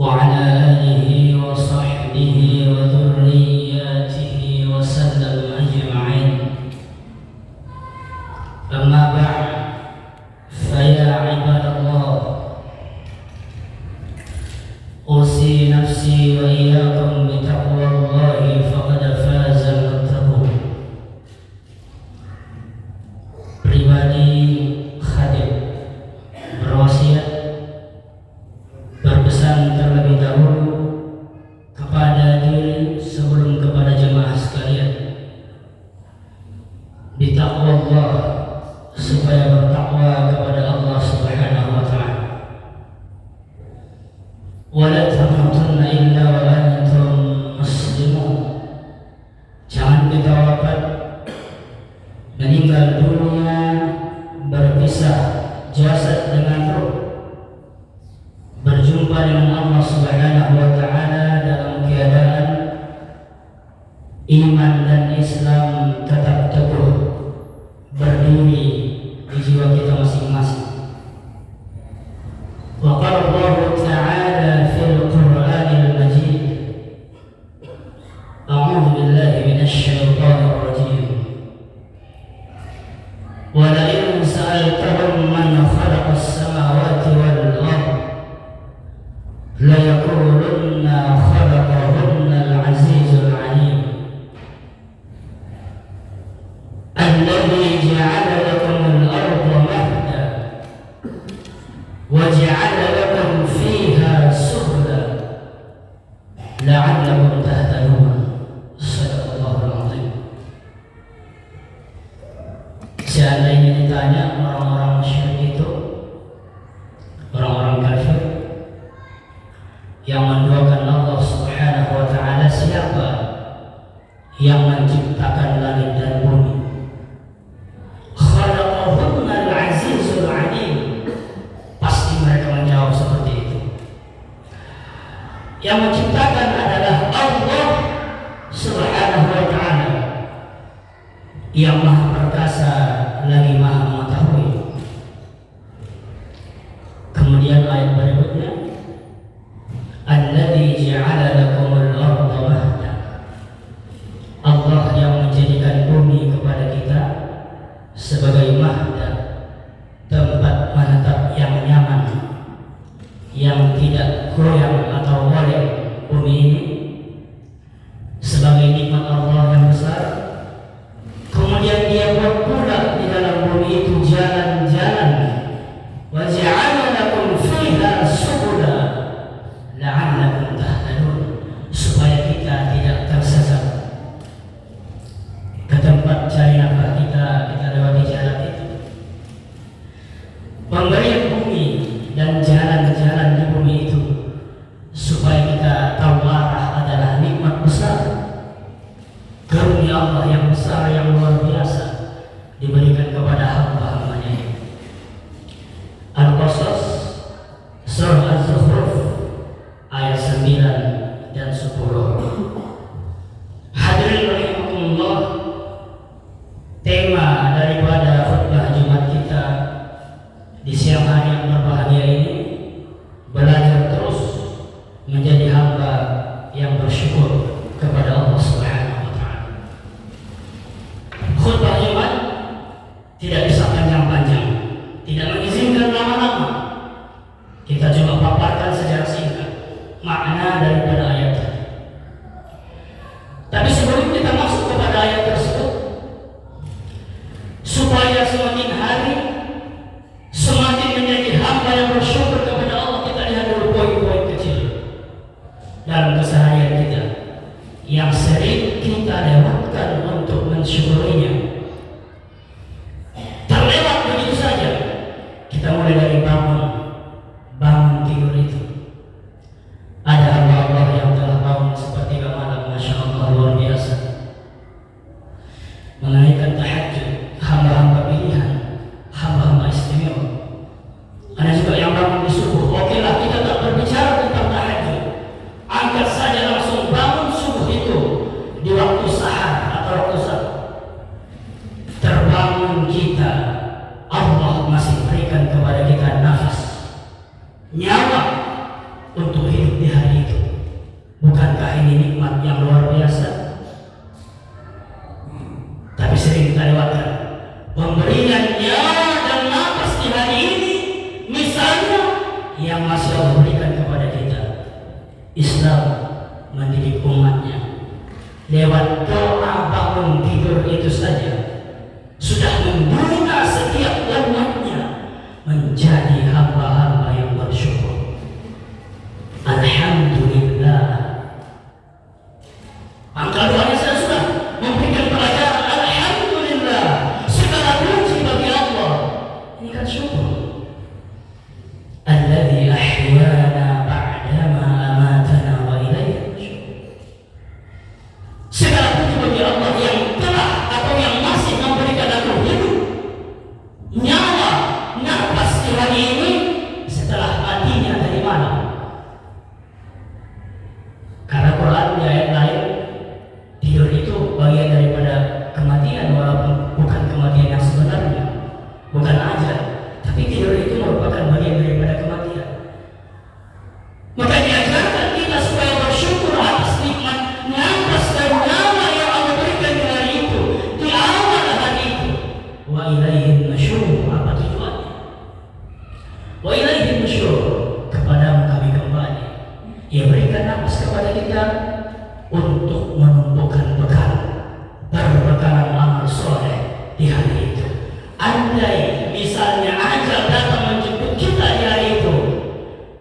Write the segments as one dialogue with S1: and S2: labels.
S1: وعلى آله وصحبه وذرياته وسلم أجمعين. أما بعد، فيا عباد الله، أوصي نفسي وإياكم بتقوى الله فقد فاز المتقون. Pribadi khatib berwasiat berpesan terlebih dahulu kepada diri sebelum kepada jemaah sekalian, bertakwa Allah, supaya bertakwa kepada Allah Subhanahu wa taala. Wa la tamutunna illa wa antum muslimun. Jangan kita wafat meninggal dunia berpisah jasad dengan ruh, berjumpa dengan Allah Subhanahu wa taala dalam keadaan iman dan Islam tetap teguh berdiri di jiwa kita masing-masing. Wa qala Allah ta'ala fil Qur'anil Majid, a'udzu billahi minasy syaithanir rajim. Wa la in sa'altahum man khalaqas samawati wal ardh la yaqulunna khalaqahunna al-'azizul 'alim. Alladhi ja'ala lakum al-ardha mahda wa ja'ala lakum fiha subula la'allakum tahtadun. Shadaqallahul 'azim. Seandainya ditanya orang-orang musyrik itu, orang-orang kafir yang menduakan Allah Subhanahu wa taala, siapa yang menciptakan langit dan bumi? Khalaqahunna al-'azizul 'alim. Pasti mereka menjawab seperti itu. Yang menciptakan adalah Allah Subhanahu wa taala, yang Maha Perkasa lagi Maha Mengetahui. Kemudian ayat berikutnya, alladzi ja'ala lakumul ardha mahda. Allah yang menjadikan bumi kepada kita sebagai mahda, tempat menetap yang nyaman, yang tidak goyang atau oleng. Bumi ini sebagai nikmat Allah yang besar. Kemudian Dia buat pula di dalam bumi itu jalan-jalan. Wa ja'ala lakum fiha subula la'allakum tahtadun, supaya kita tidak tersesat ke tempat cari nafkah kita lewati jalan itu. Pemberian bumi dan jalan-jalan di bumi itu supaya kita tahu arah adalah nikmat besar, karunia Allah yang besar, yang luar biasa diberikan kepada hamba-hambanya ini. Al-Qasas Surah Az-Zukhruf ayat 9 dan 10. Hadirin rahimakumullah, tema daripada khutbah Jumat kita di siang hari yang berbahagia ini, belajar terus menjadi hamba yang bersyukur kepada Allah Subhanahu wa taala. Khutbah Jumat tidak bisa panjang-panjang, tidak mengizinkan lama-lama. Kita coba paparkan secara singkat makna daripada ayat tadi. Tapi sebelum kita masuk kepada ayat tersebut, supaya semakin hari semakin menjadi hamba yang bersyukur kepada Allah, kita lihat dulu poin-poin kecil dalam keseharian kita yang sering kita lewatkan untuk mensyukurinya. Terlewat begitu saja. Kita mulai dari bangun tidur itu. Ada hamba Allah yang telah bangun sepertiga malam, Masya Allah, luar biasa, menunaikan tahajud, hamba-hamba pilihan, hamba-hamba istimewa. Ada juga yang bangun di subuh. Oke lah, kita tak berbicara tentang tahajud, angkat saja langsung bangun subuh itu di waktu sahar atau waktu sahar. di hari itu. Bukankah ini nikmat yang luar biasa? Tapi sering kita lewatkan. Pemberian nyawa dan nafas di hari ini, misalnya yang masih Allah berikan kepada kita. Islam mendidik umatnya lewat doa bangun tidur itu saja sudah membina setiap umatnya menjadi hamba-hamba yang bersyukur. Alhamdulillah. Angka doanya saya sudah memberikan pelajaran. Alhamdulillah, segala puji bagi Allah. Ini kan syukur. Alladzi ahyana ba'dama amatana wa ilaihi nusyur. Segala puji bagi Allah yang telah atau yang masih memberikan aku hidup, nyawa, nafas di hari ini setelah matinya dari mana? Karena Quran di ayat lain, tidur itu bagian daripada kematian, walaupun bukan kematian yang sebenarnya, bukan ajal, tapi tidur itu merupakan bagian daripada kematian. Maka diajarkan kita supaya bersyukur atas nikmat nafas dan nyawa yang Allah berikan di hari itu, di awal hari itu. Wa ilaihi nusyur, apa tujuannya? Wa ilaihi nusyur, kepadamu kami kembali. Ia berikan nafas kepada kita untuk menumbuhkan bekal, berbekalan amal soleh di hari itu. Andai misalnya ajal datang menjemput kita di hari itu,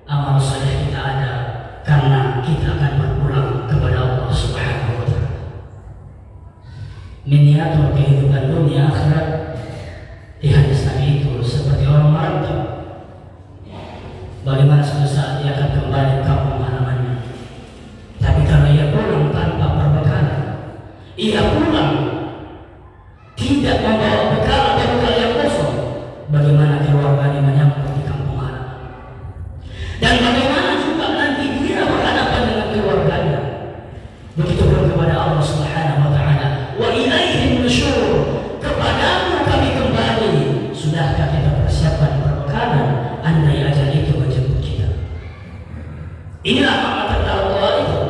S1: amal soleh kita ada, karena kita akan berpulang kepada Allah Subhanahu wa Ta'ala. Miniatur kehidupan dunia akhirat di hadis Nabi itu seperti orang merantau. Bagaimana suatu saat dia akan kembali ke kampung halamannya, tapi kalau ia pulang tanpa perbekalan, ia pulang tidak membawa bekal atau bekal yang kosong, bagaimana keluarganya menyambut di kampung halaman? Dan bagaimana juga nanti dia berhadapan dengan keluarganya? Begitu pun kepada Allah Subhanahu wa Ta'ala. Wa ilaihi nusyur, kepadamu kami kembali. Sudahkah kita persiapkan perbekalan andai ajal itu menjemput kita? Inilah makna taqwa itu.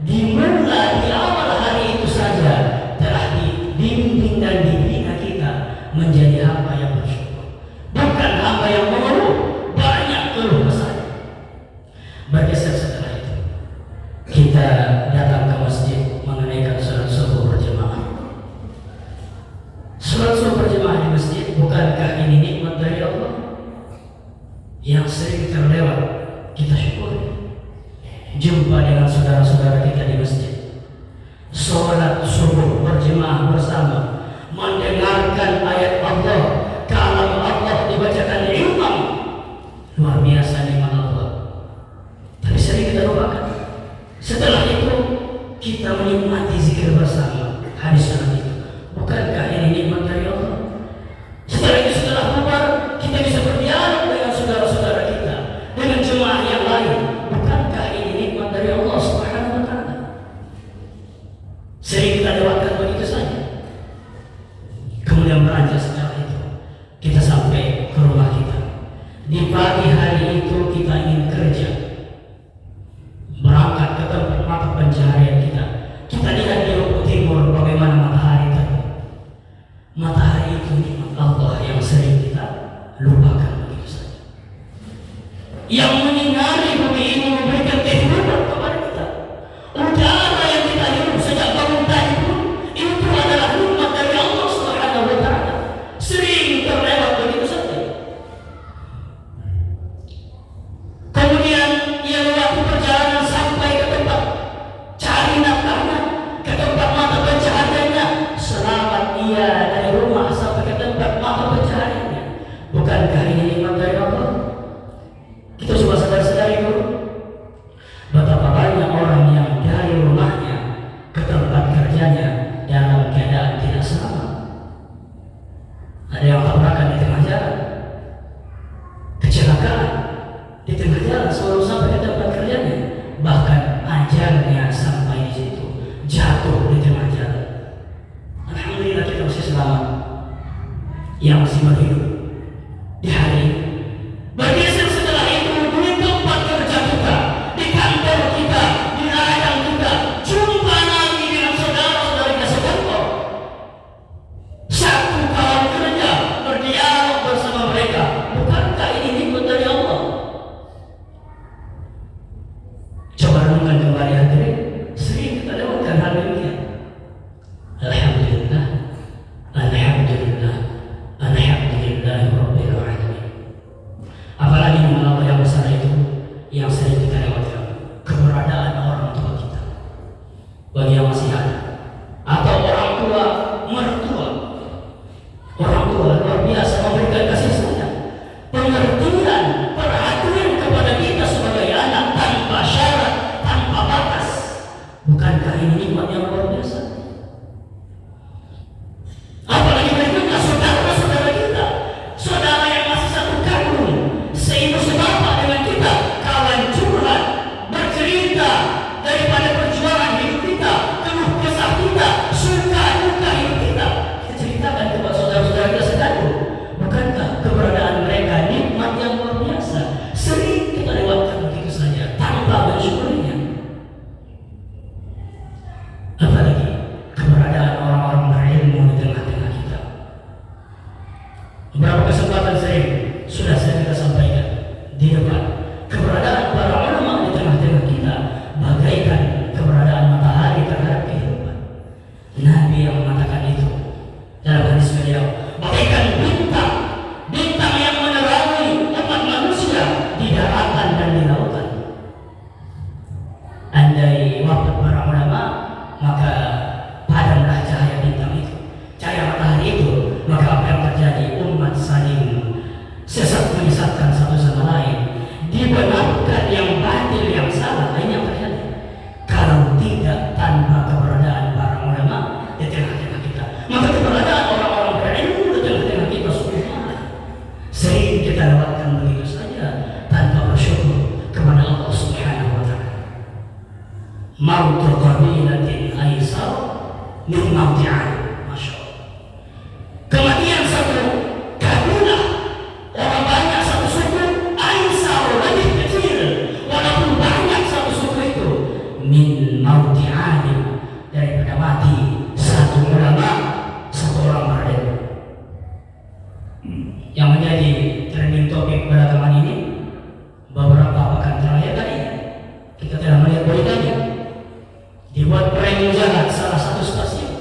S1: Dimulai di awal hari itu saja telah dibimbing dan dibina kita menjadi hamba yang bersyukur, bukan hamba yang mengeluh, banyak keluh kesah. Bergeser setelah itu, kita datang ke masjid menunaikan sholat subuh berjamaah. Sholat subuh berjamaah di masjid, bukankah ini nikmat dari Allah yang sering terlewat? Kita syukuri. Jumpa dengan saudara-saudara kita di masjid, sholat subuh berjemaah bersama, mendengarkan ayat Allah, kalam Allah dibacakan imam. Luar biasa nikmat Allah. Tapi sering kita lupakan. Setelah itu kita menikmati zikir bersama, hadis Nabi itu. Bukankah ini nikmat dari Allah? Setelah itu, setelah keluar, kita bisa berdialog dengan saudara-saudara kita, dengan jemaah yang lain. Bukankah ini nikmat dari Allah Subhanahu wa Ta'ala? Sering kita lewatkan begitu saja. Kemudian beranjak setelah itu, kita sampai ke rumah kita. Di pagi hari itu kita ingin kerja, berangkat ke tempat mata pencaharian kita. Kita lihat di ufuk timur bagaimana matahari terbit. Matahari itu nikmat Allah yang sering kita lupakan begitu saja. Yang menyinari bumi ini memberikan kehidupan kepada kita. Udara yang kita hirup sejak bangun tadi pun itu adalah Bukankah ini nikmat yang luar biasa? Apalagi berikutnya saudara-saudara kita, saudara yang masih satu kandung, seibu sebapak dengan kita, kawan curhat, bercerita daripada perjuangan hidup kita, keluh kesah kita, suka duka hidup kita. Kita ceritakan kepada saudara-saudara kita sekalian. Bukankah keberadaan mereka nikmat yang luar biasa? Sering kita lewatkan begitu saja tanpa bersyukurnya. Apalagi keberadaan orang-orang berilmu di tengah-tengah kita. Beberapa kesempatan sudah saya sampaikan di depan, keberadaan para ulama di tengah-tengah kita bagaikan keberadaan matahari terhadap kehidupan. Nabi yang mengatakan itu dalam hadis beliau, bagaikan bintang yang menerangi umat manusia di daratan dan di lautan. Andai wafat para ulama, maka padamlah cahaya bintang itu, cahaya matahari itu, maka apa yang terjadi? Umat saling sesat menyesatkan satu sama lain, dibenarkan yang batil yang salah. Ini yang terjadi kalau tidak tanpa keberadaan para ulama di tengah-tengah kita. Maka keberadaan orang-orang berilmu di tengah-tengah kita subhanallah sering kita lewatkan begitu saja tanpa bersyukur kepada Allah Subhanahu wa taala. Mautu qabilatin aisar min mauti'. Masya Allah. Kematian satu kabilah, orang banyak satu suku, aisar lebih kecil walaupun banyak satu suku itu, min mauti' alim, daripada mati satu ulama, satu orang berilmu. Yang menjadi trending topik belakangan ini beberapa pekan terakhir tadi kita telah melihat beritanya. Dibuat prank jahat salah satu stasiun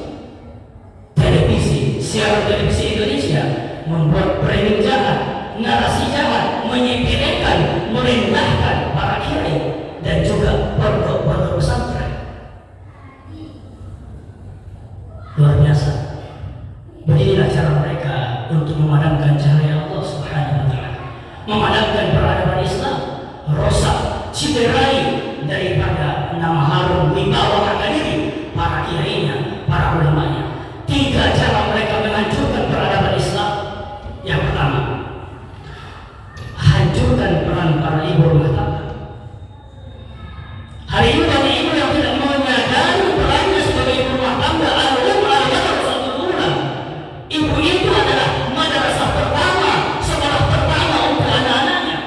S1: televisi, siaran televisi Indonesia membuat prank jahat, narasi jahat, menyepelekan, merendahkan para kiai dan juga pondok-pondok pesantren. Luar biasa. Beginilah cara mereka untuk memadamkan cahaya Allah Subhanahu wa taala, memadamkan peradaban Islam, rosak, cederai daripada nama harum wibawa harga diri para kiainya, para ulamanya. 3 cara mereka menghancurkan peradaban Islam. Yang pertama, hancurkan peran para ibu rumah tangga. Hari ini banyak ibu yang tidak menyadari perannya sebagai ibu rumah tangga. Ibu itu adalah madrasah pertama, sekolah pertama untuk anak-anaknya.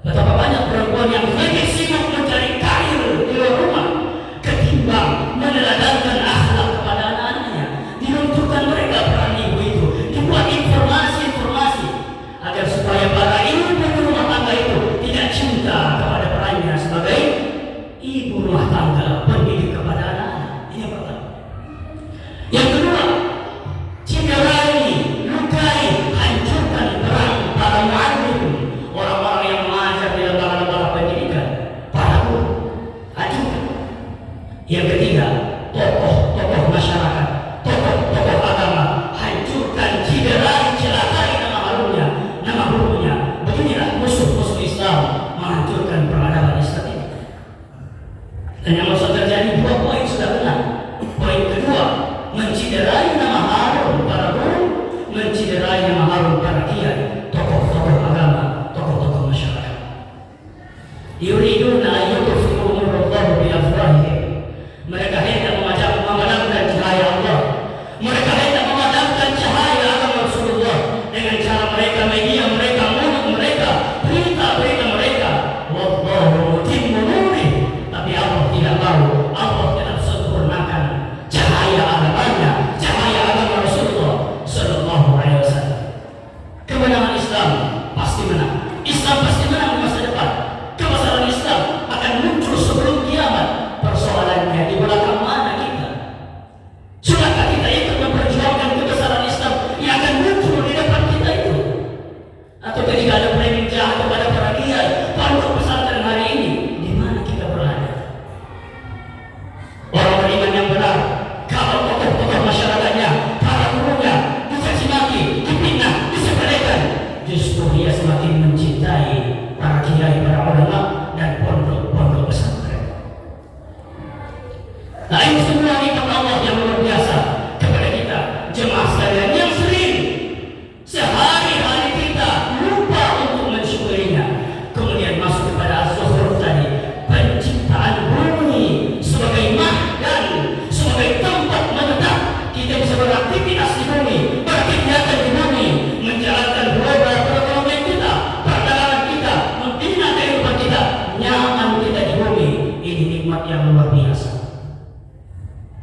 S1: Betapa banyak perempuan yang lebih sibuk mencari karir di luar rumah ketimbang meneladankan akhlak kepada anak-anaknya. Dilunturkan mereka peran ibu itu, dibuat informasi-informasi agar supaya para ibu rumah tangga itu tidak cinta kepada perannya sebagai ibu rumah tangga, pendidik kepada anak-anak. Ini yang pertama. Yang kedua, cederai, lukai, hancurkan peran para mu'allim, orang-orang yang mengajar di lembaga-lembaga pendidikan, para guru, hancurkan. Yang ketiga, tokoh-tokoh masyarakat, tokoh-tokoh agama, hancurkan, cederai, celakai nama harumnya, nama gurunya. Beginilah musuh-musuh Islam menghancurkan peradaban Islam ini. ketenangan kita di bumi, ini nikmat yang luar biasa.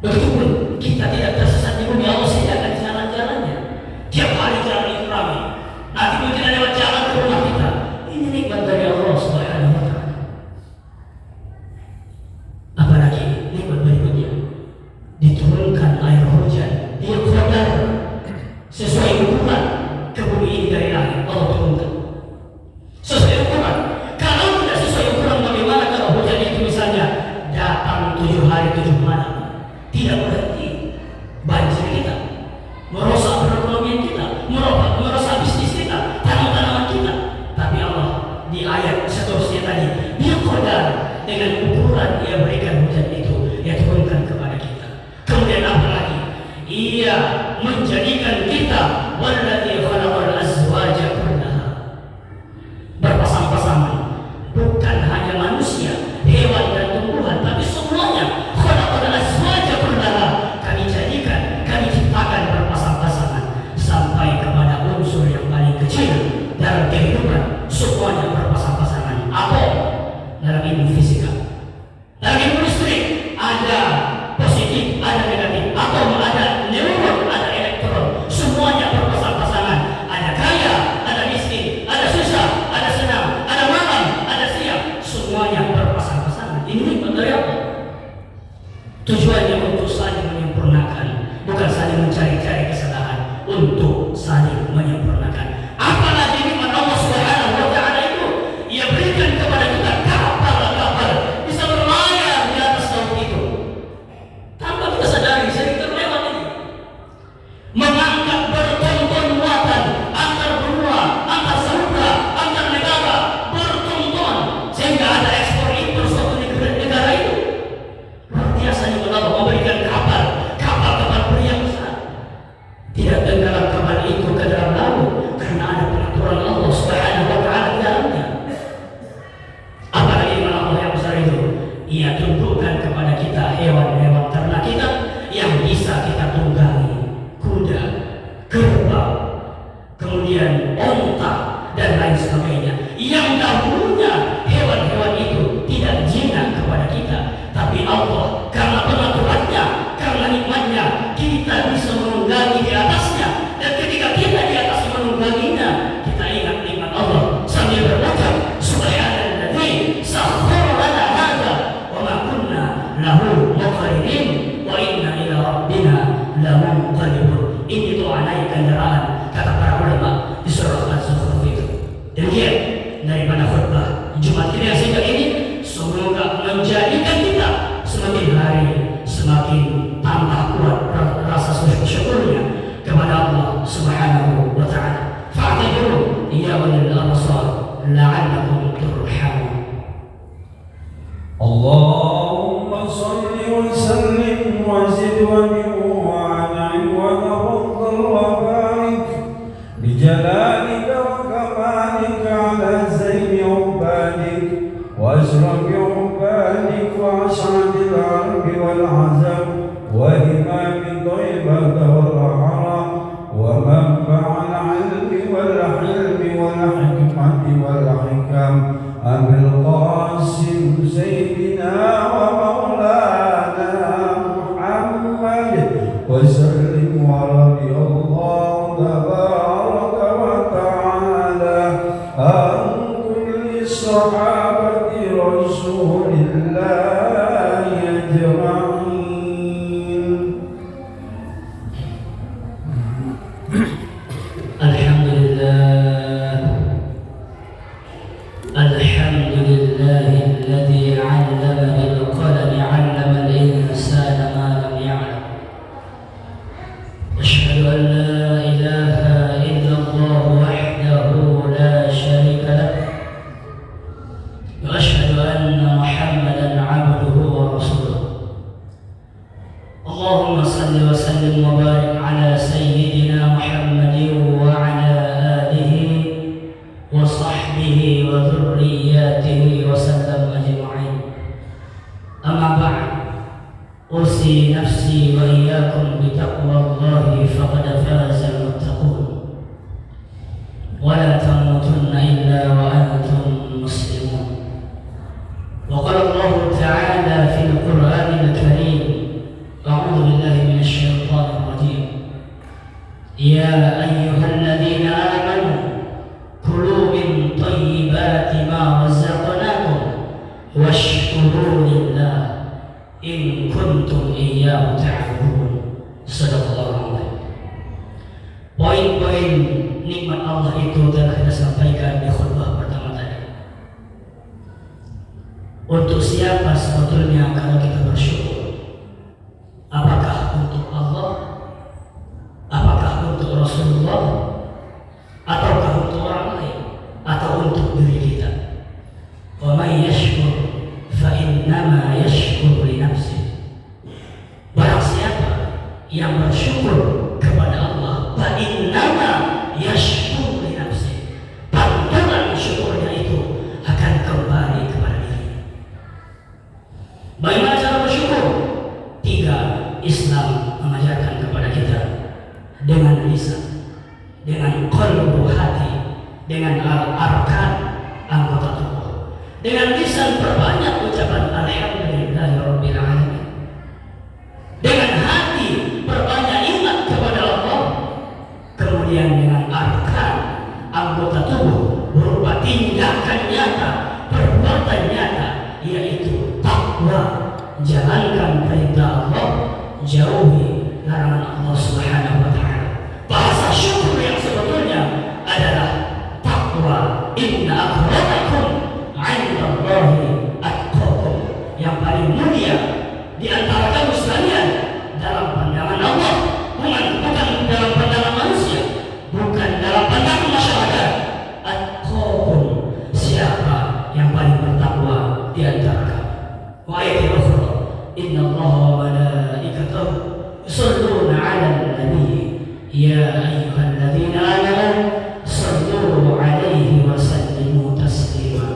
S1: Begitupun kita tidak tersesat di bumi, Allah sediakan jalan-jalannya. Tiap hari jalan itu ramai. Nanti pun kita lewat jalan ke rumah kita. Ini nikmat dari Allah Subhanahu wa Ta'ala. Apalagi nikmat berikutnya, diturunkan air hujan, dia qadar sesuai ukuran ke bumi ini dari langit. Allah turunkan sesuai ukuran. Kalau tidak sesuai ukuran, bagaimana kalau hujan itu misalnya datang 7 hari 7 malam, tidak berhenti, banjir kita, merusak perekonomian kita, merusak bisnis kita, tanam-tanaman kita. Tapi Allah di ayat seterusnya tadi, dia qadar dengan ukuran dia berikan hujan itu, dia turunkan kepada kita. Kemudian apa lagi? Ia menjadikan kita walladzi khalaqal azwaja kullaha, berpasang-pasangan, bukan hanya manusia, hewan dan tumbuhan, tapi semuanya. Khalaqal azwaja kullaha, kami jadikan, kami ciptakan berpasang-pasangan sampai kepada unsur yang paling kecil dalam kehidupan, semuanya berpasang-pasangan. Atom dalam ilmu fisika, dalam ilmu listrik ada positif, ada negatif. Atom ada neuron, ada elektron, semuanya berpasang-pasangan. Ada kaya, ada miskin, ada susah, ada senang, ada malam, ada siang, semuanya berpasang-pasangan. Ini nikmat dari Allah. Tujuannya untuk saling menyempurnakan, bukan saling mencari-cari kesalahan, untuk saling menyempurnakan. Apalagi nikmat Allah Subhanahu wa Ta'ala itu, Ia berikan kepada kita kapal-kapal bisa berlayar di atas laut itu. Tanpa kita sadari, sering terlewat ini. Mengangkat bertonton muatan antar benua, antar samudra, antar negara, bertonton sehingga ada ekspor impor suatu negara itu. Luar biasa juga Allah memberikan kapal pria besar. Tidak tenggelam kapal itu ke dalam laut karena ada peraturan Allah Subhanahu wa Ta'ala di dalamnya. Apalagi Allah yang besar itu, Ia tunjukkan kepada kita hewan-hewan ternak kita yang bisa kita tunggangi, kuda, kerbau, kemudian onta dan lain sebagainya. Yang dahulunya hewan-hewan itu tidak jinak kepada kita, tapi Allah karena pengaturannya, karena nikmatnya, kita bisa menunggangi di atasnya. Dan ketika kita di atas menungganginya, kita ingat nikmat Allah sambil berucap subhanalladzi sakhkhara lana hadza wa ma kunna lahu muqrinin wa inna ila rabbina lamunqalibun. Ini doa naik kendaraan, kata para ulama di surah Az-Zukhruf itu. Demikian daripada khutbah Jumat ini yang singkat ini, semoga menjadikan kita semakin hari semakin tambah kuat rasa syukurnya kepada Allah Subhanahu wa Ta'ala. Fa'tabiru ya ulil absar la'allakum turhamun.
S2: Allahumma salli wa sallim wa zid wa an'im wa tafaddal wa barik bi jalalika wa kamalika ala zayni ubadik wa asrafi ubadik wa as'adil arbi wal azam wa imami taibata wal haram wa manba'al ilmi wal hilmi wal hikmati wal hikam Abil Qasim Sayyidina wa Maulana Muhammad wa sallim wa radiyallahu tabaraka wa ta'ala an kulli sahabati Rasulillah ajma'in.
S1: الذي علم بالقلم علم الإنسان ما لم يعلم. أشهد أن لا إله إلا الله وحده لا شريك له وأشهد أن محمدا عبده ورسوله. اللهم صل وسلم وبارك على سيدنا محمد وعلى آله وصحبه وذرياته وسلم أجمعين. أما بعد، أوصي نفسي وإياكم بتقوى الله فقد فاز المتقون، ولا تموتن إلا وأنتم مسلمون. وقال الله تعالى في القرآن الكريم: أعوذ بالله من الشيطان الرجيم. يا أيها الذين آمنوا كلوا من طيبات ما رزقناكم واشكروا لله إن كنتم إياه تعبدون. Sadaqallahu alaihi. Poin-poin nikmat Allah itu telah kita sampaikan di khutbah pertama tadi. Untuk siapa sebetulnya kalau kita bersyukur? Apakah untuk Allah? Apakah untuk Rasulullah? Ataukah untuk orang lain? Atau untuk diri kita? Wa may yashkur fa innama yashkur li nafsihi. Barang siapa yang bersyukur kepada Allah, fa innama yashkur li nafsihi, pantulan syukurnya itu akan kembali kepada diri. Bagaimana cara bersyukur? 3 Islam mengajarkan kepada kita: dengan lisan, dengan qalbu hati, dengan arkan anggota tubuh. Dengan lisan perbanyak ucapan alhamdulillahirabbil alamin. Dengan hati perbanyak ingat kepada Allah. Kemudian dengan arkan anggota tubuh berupa tindakan nyata, perbuatan nyata, yaitu takwa, jalankan perintah Allah, jauhi larangan Allah Subhanahu wa taala. Bahasa syukur yang sebetulnya adalah takwa. Inna akramakum 'indallahi atqakum. Yang paling mulia di antara kamu sekalian dalam pandangan Allah, bukan dalam pandangan manusia, bukan dalam pandangan masyarakat. Atqakum, siapa yang paling bertakwa di antara kamu. Wa ayatul ukhra, innallaha wa malaikatahu yusholluna 'alan nabiy ya ayyuhalladzina amanu shallu 'alaihi wa sallimu taslima.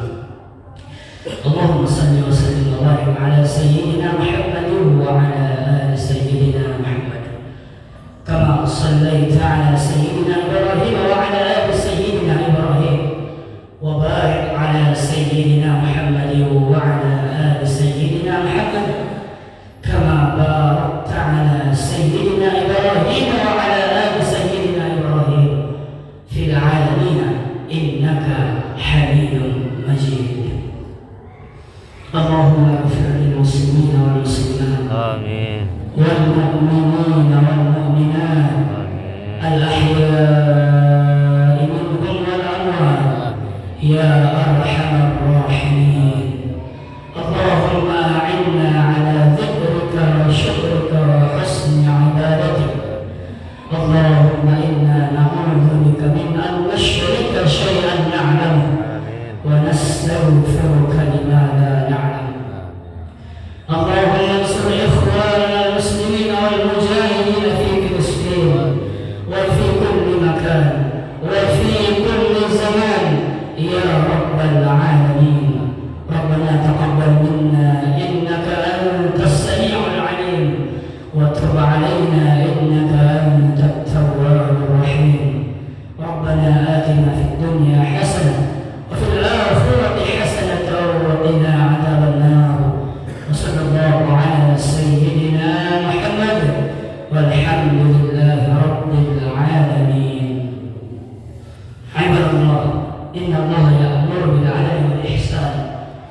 S1: Allahumma salli wa sallim wa barik 'ala sayyidina Muhammadin wa 'ala ali sayyidina Muhammad kama sallaita 'ala sayyidina Ibrahim wa 'ala ali sayyidina Ibrahim wa barik 'ala sayyidina Muhammadin wa 'ala ali sayyidina Muhammad kama barakta 'ala sayyidina Ibrahim wa 'ala ali sayyidina Ibrahim fil 'alamin innaka Hamidum Majid. Allahumma ighfir lil muslimina wal muslimat.
S3: Amin.
S1: Wal mu'minina wal mu'minat.
S3: Amin.
S1: Al ahya'i minhum wal amwat. Ya arhamar rahimin. Allahumma a'inna ala dhikrika wa syukrika wa husni ibadatik. Allahumma inna na'udzu bika min an nusyrika syai'an na'lamu wa nastaghfiruka lima la na'lam. Allahumma ansur ikhwanana al-muslimin wal mujahidin fi Filistin wa fi kulli makan wa fi kulli zaman ya rabbal alamin. Rabbana taqabbal minna innaka antas sami'ul 'alim wa tub 'alaina innaka antat tawwabur rahim. Rabbana atina fid dunya hasanah وفي الآخرة حسنة وقنا عذاب النار. وصلى الله على سيدنا محمد والحمد لله رب العالمين. عباد الله، إن الله يأمر بالعدل والإحسان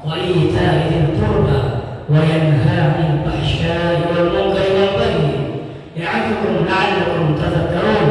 S1: وإيتاء ذي القربى وينهى عن الفحشاء والمنكر والبغي يعظكم لعلكم تذكرون.